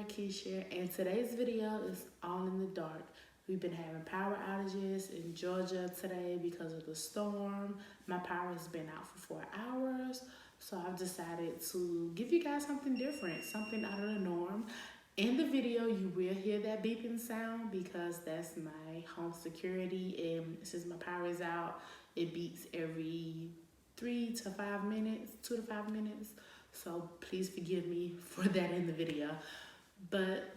Keisha, and today's video is all in the dark. We've been having power outages in Georgia today because of the storm. My power has been out for 4 hours, so I've decided to give you guys something different, something out of the norm. In the video, you will hear that beeping sound because that's my home security, and since my power is out, it beeps every 3 to 5 minutes, 2 to 5 minutes. So please forgive me for that in the video. But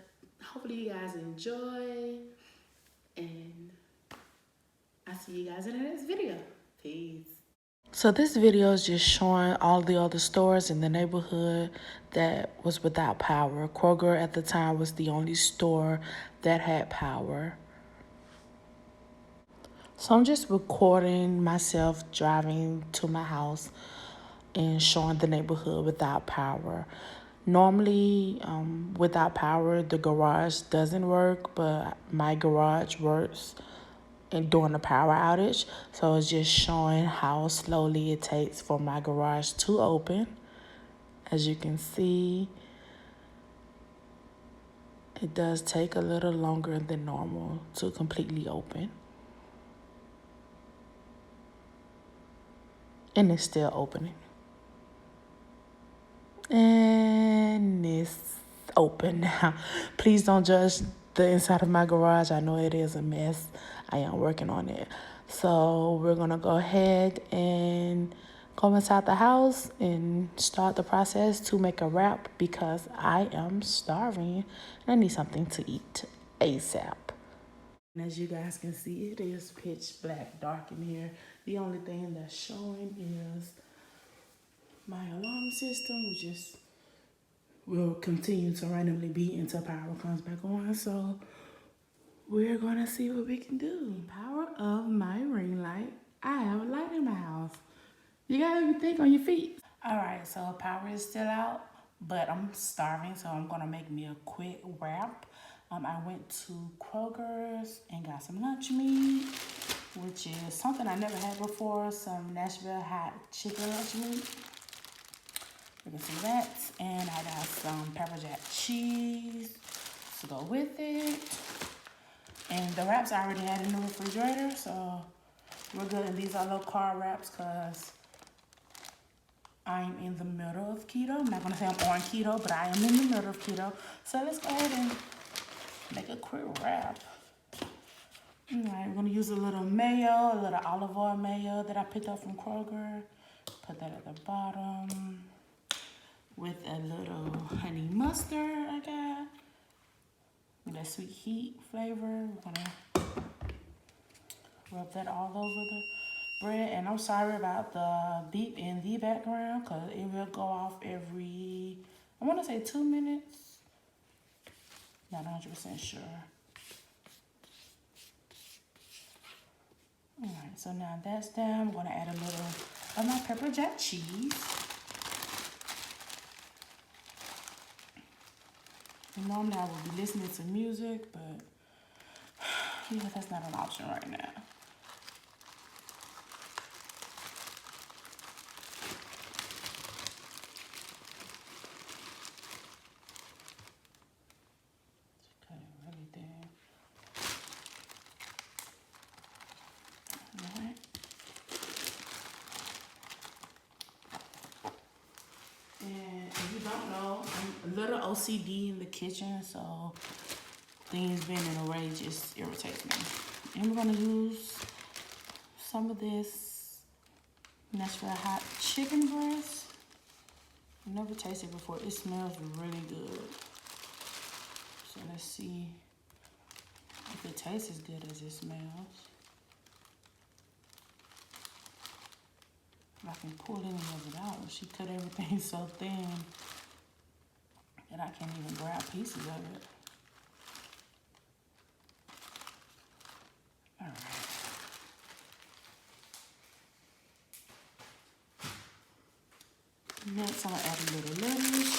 hopefully you guys enjoy, and I'll see you guys in the next video. Peace. So this video is just showing all the other stores in the neighborhood that was without power. Kroger at the time was the only store that had power. So I'm just recording myself driving to my house and showing the neighborhood without power. Normally, without power, the garage doesn't work, but my garage works and during a power outage. So it's just showing how slowly it takes for my garage to open. As you can see, it does take a little longer than normal to completely open. And it's still opening. And it's open now. Please don't judge the inside of my garage. I know it is a mess. I am working on it. So we're going to go ahead and go inside the house and start the process to make a wrap because I am starving and I need something to eat ASAP. And as you guys can see, it is pitch black dark in here. The only thing that's showing is my alarm system, which is will continue to randomly beat until power comes back on. So we're gonna see what we can do. Power of my ring light. I have a light in my house. You gotta think on your feet. All right, so power is still out, but I'm starving, so I'm gonna make me a quick wrap. I went to Kroger's and got some lunch meat, which is something I never had before, some Nashville hot chicken lunch meat. We got some that, and I got some pepper jack cheese to go with it. And the wraps I already had in the refrigerator, so we're good. And these are low carb wraps because I'm in the middle of keto. I'm not gonna say I'm on keto, but I am in the middle of keto. So let's go ahead and make a quick wrap. All right, we're gonna use a little mayo, a little olive oil mayo that I picked up from Kroger. Put that at the bottom. With a little honey mustard I got. With that sweet heat flavor. We're gonna rub that all over the bread. And I'm sorry about the beep in the background because it will go off every, I wanna say 2 minutes. Not 100% sure. All right, so now that's done. We're gonna add a little of my pepper jack cheese. And normally I would be listening to music, but yeah, that's not an option right now. Cut it really thin. All right. And if you don't know, I'm a little OCD in the kitchen, so things being in a way just irritates me. And we're gonna use some of this Nashville hot chicken breast. I've never tasted it before. It smells really good. So let's see if it tastes as good as it smells. I can pull any of it out. She cut everything so thin that I can't even grab pieces of it. All right. Next, I'm gonna add a little lettuce.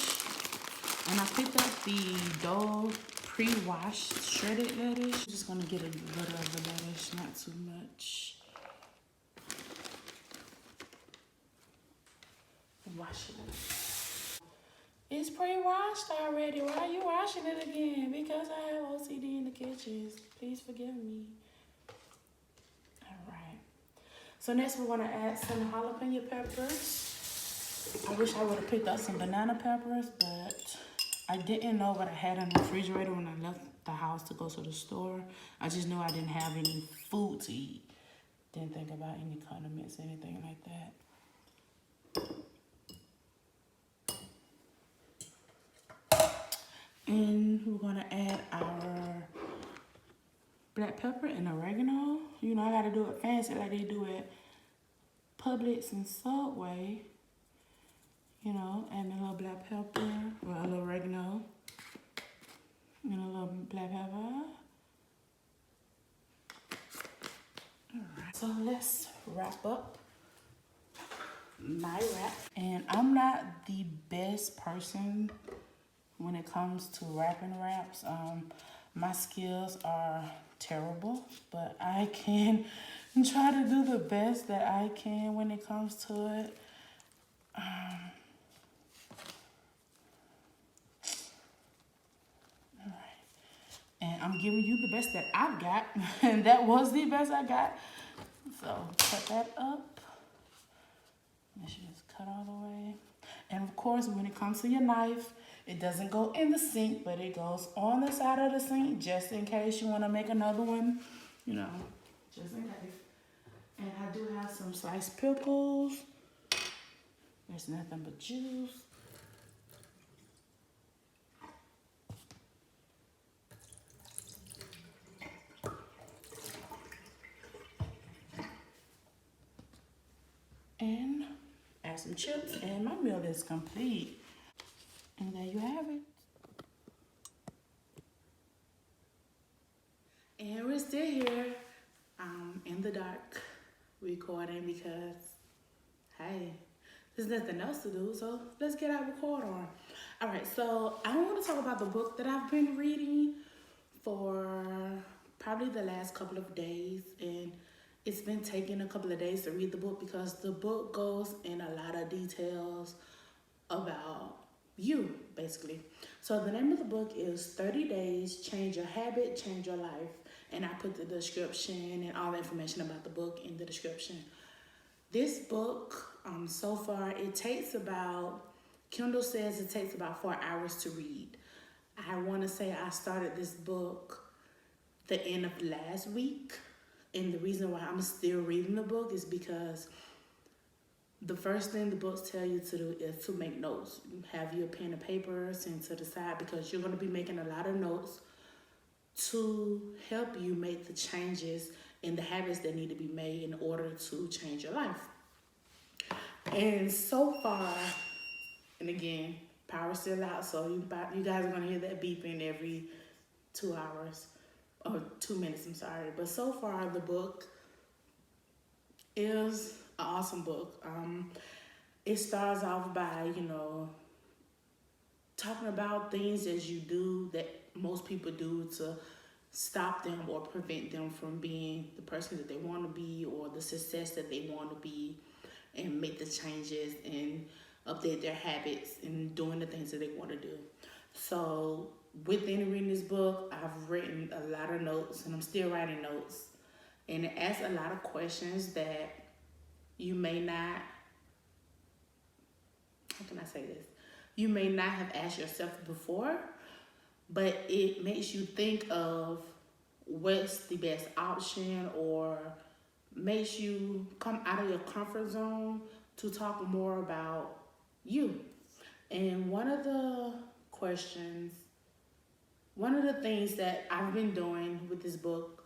And I picked up the Dole pre-washed shredded lettuce. I'm just gonna get a little of the lettuce, not too much. Wash it. It's pre-washed already. Why are you washing it again? Because I have OCD in the kitchen. Please forgive me. All right. So next we're gonna add some jalapeno peppers. I wish I would have picked up some banana peppers, but I didn't know what I had in the refrigerator when I left the house to go to the store. I just knew I didn't have any food to eat. Didn't think about any condiments, anything like that. And we're gonna add our black pepper and oregano. You know, I gotta do it fancy like they do at Publix and Subway. You know, add a little black pepper, or a little oregano, and a little black pepper. Alright, so let's wrap up my wrap. And I'm not the best person when it comes to wrapping wraps. My skills are terrible, but I can try to do the best that I can when it comes to it. Alright. And I'm giving you the best that I've got, and that was the best I got. So cut that up. Make sure it's cut all the way. And of course, when it comes to your knife, it doesn't go in the sink, but it goes on the side of the sink just in case you want to make another one, you know, just in case. And I do have some sliced pickles. There's nothing but juice. And add some chips, and my meal is complete. And there you have it. And we're still here in the dark recording because, hey, there's nothing else to do, so let's get our record on. All right, so I want to talk about the book that I've been reading for probably the last couple of days, and it's been taking a couple of days to read the book because the book goes in a lot of details about you, basically. So the name of the book is 30 Days, Change Your Habit, Change Your Life. And I put the description and all the information about the book in the description. This book, so far, it takes about, Kindle says it takes about 4 hours to read. I want to say I started this book the end of last week. And the reason why I'm still reading the book is because the first thing the books tell you to do is to make notes. Have your pen and paper sent to the side because you're going to be making a lot of notes to help you make the changes in the habits that need to be made in order to change your life. And so far, and again, power's still out, so you guys are going to hear that beeping every 2 hours, or 2 minutes, I'm sorry. But so far, the book is an awesome book. It starts off by, talking about things that you do that most people do to stop them or prevent them from being the person that they want to be or the success that they want to be, and make the changes and update their habits and doing the things that they want to do. So within reading this book, I've written a lot of notes, and I'm still writing notes. And it asks a lot of questions that you may not, how can I say this? You may not have asked yourself before, but it makes you think of what's the best option, or makes you come out of your comfort zone to talk more about you. And one of the things that I've been doing with this book,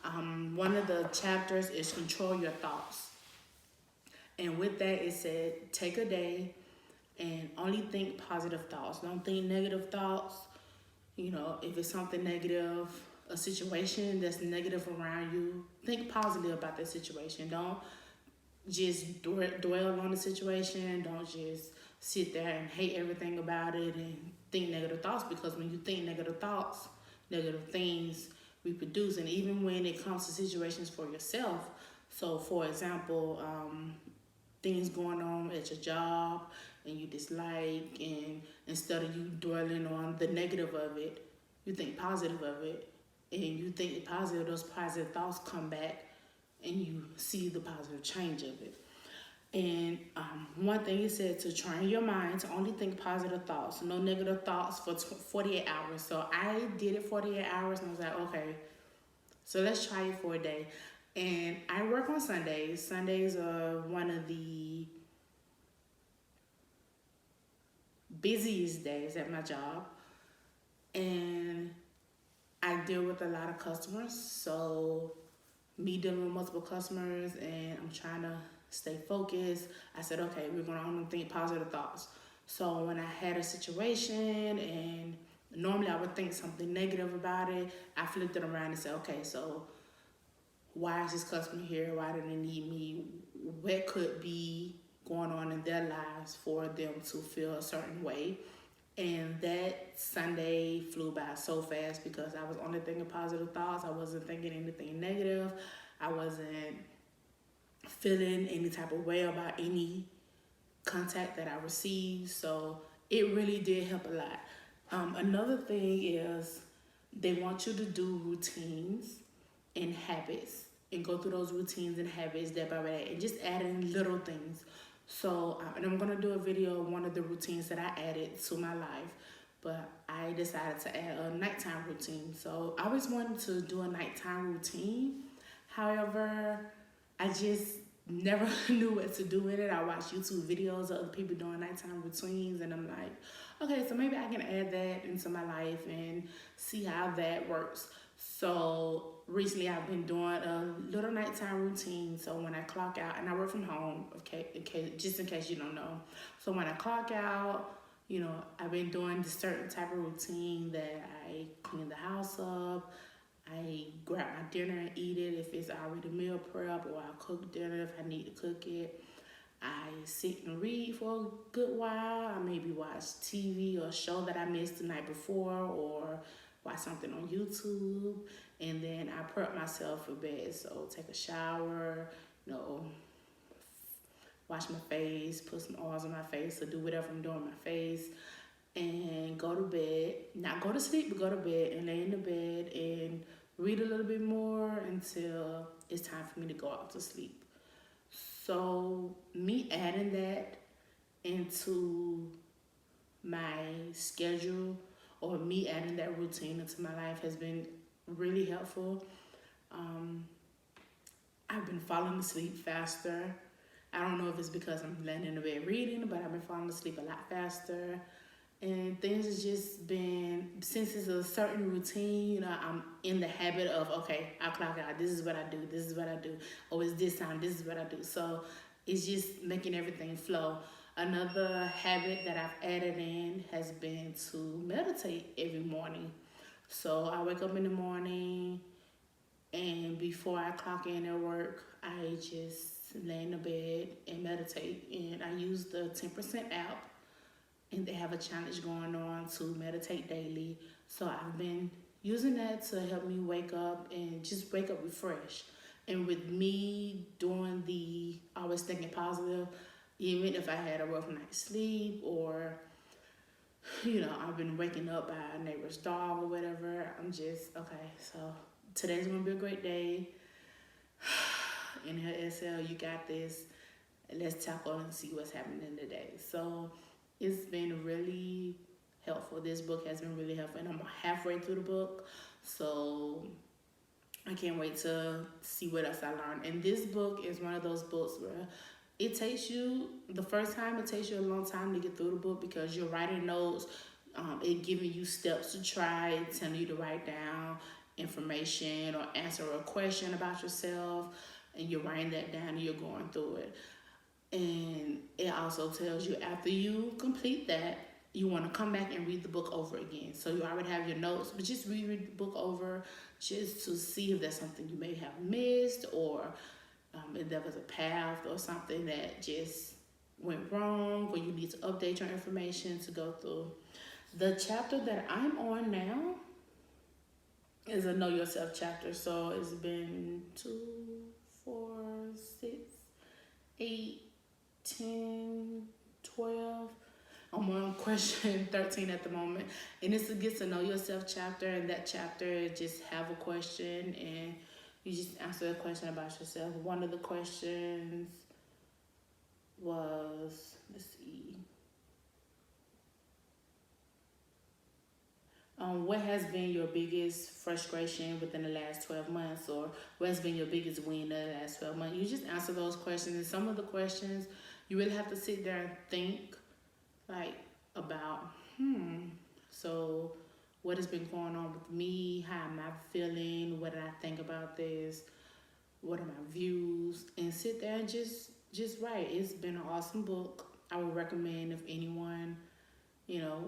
one of the chapters is control your thoughts. And with that, it said, take a day and only think positive thoughts. Don't think negative thoughts. If it's something negative, a situation that's negative around you, think positive about that situation. Don't just dwell on the situation. Don't just sit there and hate everything about it and think negative thoughts, because when you think negative thoughts, negative things reproduce. And even when it comes to situations for yourself, so for example, things going on at your job, and you dislike, and instead of you dwelling on the negative of it, you think positive of it, and you think the positive, those positive thoughts come back, and you see the positive change of it. And one thing he said, to train your mind to only think positive thoughts, no negative thoughts for 48 hours. So I did it 48 hours, and I was like, okay, so let's try it for a day. And I work on Sundays. Sundays are one of the busiest days at my job. And I deal with a lot of customers. So me dealing with multiple customers, and I'm trying to stay focused. I said, okay, we're going to only think positive thoughts. So when I had a situation, and normally I would think something negative about it, I flipped it around and said, okay, so why is this customer here? Why do they need me? What could be going on in their lives for them to feel a certain way? And that Sunday flew by so fast because I was only thinking positive thoughts. I wasn't thinking anything negative. I wasn't feeling any type of way about any contact that I received. So it really did help a lot. Another thing is they want you to do routines and habits, and go through those routines and habits day by day, and just add in little things. So, and I'm going to do a video of one of the routines that I added to my life, but I decided to add a nighttime routine. So I always wanted to do a nighttime routine. However, I just never knew what to do with it. I watched YouTube videos of other people doing nighttime routines, and I'm like, okay, so maybe I can add that into my life and see how that works. So recently I've been doing a little nighttime routine. So when I clock out, and I work from home, okay, just in case you don't know. So when I clock out, I've been doing this certain type of routine that I clean the house up. I grab my dinner and eat it if it's already meal prep, or I cook dinner if I need to cook it. I sit and read for a good while. I maybe watch TV or a show that I missed the night before, or watch something on YouTube, and then I prep myself for bed. So take a shower, wash my face, put some oils on my face, or do whatever I'm doing with my face, and go to bed. Not go to sleep, but go to bed and lay in the bed and read a little bit more until it's time for me to go out to sleep. So me adding that into my schedule, or me adding that routine into my life, has been really helpful. I've been falling asleep faster. I don't know if it's because I'm laying in the bed reading, but I've been falling asleep a lot faster. And things has just been, since it's a certain routine, I'm in the habit of, okay, I clock out, this is what I do, this is what I do. Oh, it's this time, this is what I do. So it's just making everything flow. Another habit that I've added in has been to meditate every morning. So I wake up in the morning, and before I clock in at work, I just lay in the bed and meditate. And I use the 10% app, and they have a challenge going on to meditate daily. So I've been using that to help me wake up and just wake up refreshed. And with me doing always thinking positive, even if I had a rough night's sleep, or I've been waking up by a neighbor's dog or whatever, I'm just, okay, so today's gonna be a great day. Inhale, exhale, you got this. Let's tackle and see what's happening today. So it's been really helpful. This book has been really helpful, and I'm halfway through the book, so I can't wait to see what else I learned. And this book is one of those books where it takes you, the first time, it takes you a long time to get through the book, because you're writing notes, it giving you steps to try, telling you to write down information or answer a question about yourself, and you're writing that down and you're going through it. And it also tells you, after you complete that, you want to come back and read the book over again. So you already have your notes, but just reread the book over, just to see if there's something you may have missed, or if there was a path or something that just went wrong, or you need to update your information to go through. The chapter that I'm on now is a Know Yourself chapter. So it's been 2, 4, 6, 8, 10, 12. I'm on question 13 at the moment. And it's a get to know yourself chapter. And that chapter just have a question and you just answer a question about yourself. One of the questions was, let's see. What has been your biggest frustration within the last 12 months, or what has been your biggest win in the last 12 months? You just answer those questions, and some of the questions you really have to sit there and think, like, about, so what has been going on with me? How am I feeling? What did I think about this? What are my views? And sit there and just write. It's been an awesome book. I would recommend if anyone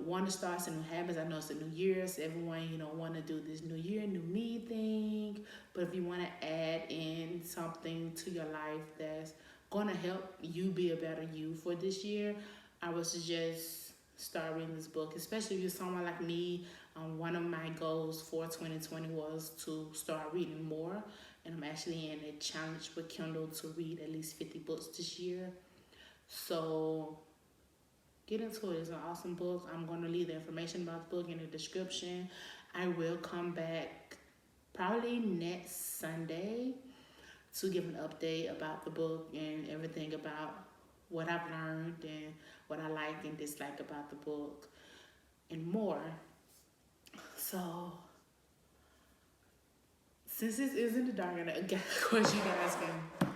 want to start some new habits. I know it's a new year, so everyone, want to do this new year, new me thing. But if you want to add in something to your life that's going to help you be a better you for this year, I would suggest start reading this book, especially if you're someone like me. One of my goals for 2020 was to start reading more, and I'm actually in a challenge with Kindle to read at least 50 books this year. So get into it. It's an awesome book. I'm going to leave the information about the book in the description. I will come back probably next Sunday to give an update about the book and everything about what I've learned and what I like and dislike about the book and more. So, since this is in the dark, and of course you guys can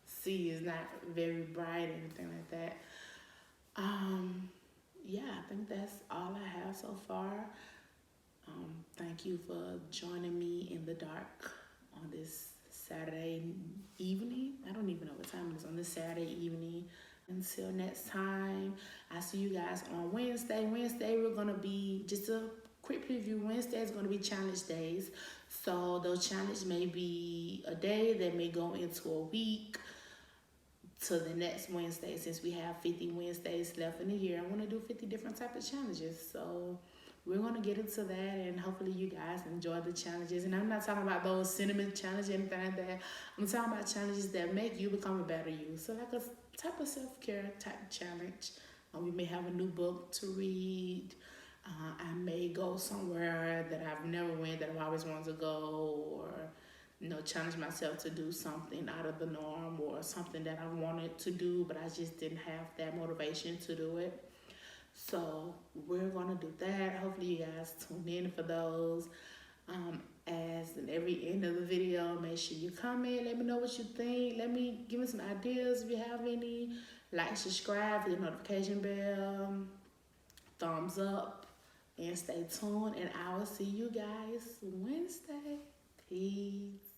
see it's not very bright or anything like that. Yeah, I think that's all I have so far. Thank you for joining me in the dark on this Saturday evening. I don't even know what time it is on this Saturday evening. Until next time, I see you guys on Wednesday. Wednesday, we're going to be, just a quick preview, Wednesday is going to be challenge days. So those challenges may be a day that may go into a week to the next Wednesday. Since we have 50 Wednesdays left in the year, I want to do 50 different types of challenges. So we're going to get into that, and hopefully you guys enjoy the challenges. And I'm not talking about those cinnamon challenges or anything like that. I'm talking about challenges that make you become a better you. So like a type of self-care type challenge. We may have a new book to read. I may go somewhere that I've never went, that I've always wanted to go, or challenge myself to do something out of the norm, or something that I wanted to do, but I just didn't have that motivation to do it. So we're going to do that. Hopefully you guys tune in for those. As in every end of the video, make sure you comment. Let me know what you think. Give me some ideas if you have any. Like, subscribe, hit the notification bell, thumbs up, and stay tuned. And I will see you guys Wednesday. Peace.